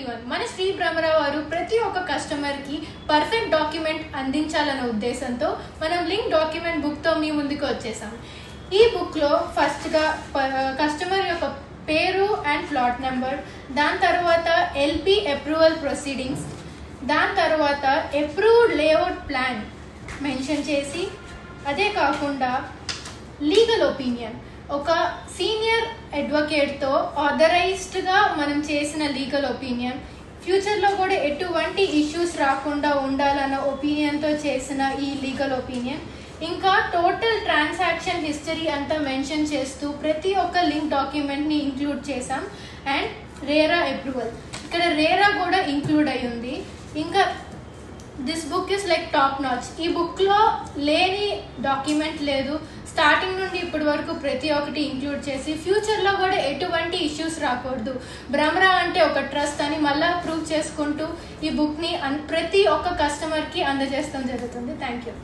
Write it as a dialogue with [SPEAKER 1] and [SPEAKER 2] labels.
[SPEAKER 1] everyone. మన శ్రీ బ్రహ్మరావు వారు ప్రతి ఒక్క కస్టమర్కి పర్ఫెక్ట్ డాక్యుమెంట్ అందించాలనే ఉద్దేశంతో మనం లింక్ డాక్యుమెంట్ బుక్తో మీ ముందుకు వచ్చేసాం. ఈ బుక్లో ఫస్ట్గా కస్టమర్ యొక్క పేరు అండ్ ప్లాట్ నెంబర్, దాని తర్వాత ఎల్పి అప్రూవల్ ప్రొసీడింగ్స్, దాని తర్వాత అప్రూవ్డ్ లేఅవుట్ ప్లాన్ మెన్షన్ చేసి, అదే కాకుండా లీగల్ ఒపీనియన్ ఒక సీనియర్ అడ్వకేట్తో ఆథరైజ్డ్గా మనం చేసిన లీగల్ ఒపీనియన్, ఫ్యూచర్లో కూడా ఎటువంటి ఇష్యూస్ రాకుండా ఉండాలన్న ఒపీనియన్తో చేసిన ఈ లీగల్ ఒపీనియన్, ఇంకా టోటల్ ట్రాన్సాక్షన్ హిస్టరీ అంతా మెన్షన్ చేస్తూ ప్రతి ఒక్క లింక్ డాక్యుమెంట్ని ఇంక్లూడ్ చేసాం. అండ్ రేరా అప్రూవల్, ఇక్కడ రేరా కూడా ఇంక్లూడ్ అయి ఉంది. ఇంకా this book is like top notch. ఈ బుక్లో లేని డాక్యుమెంట్ లేదు. స్టార్టింగ్ నుండి ఇప్పటి వరకు ప్రతి ఒక్కటి ఇంక్లూడ్ చేసి ఫ్యూచర్లో కూడా ఎటువంటి ఇష్యూస్ రాకూడదు, బ్రహ్మరావు అంటే ఒక ట్రస్ట్ అని మళ్ళీ ప్రూవ్ చేసుకుంటూ ఈ బుక్ని ప్రతి ఒక్క కస్టమర్కి అందజేస్తాం జరుగుతుంది. Thank you.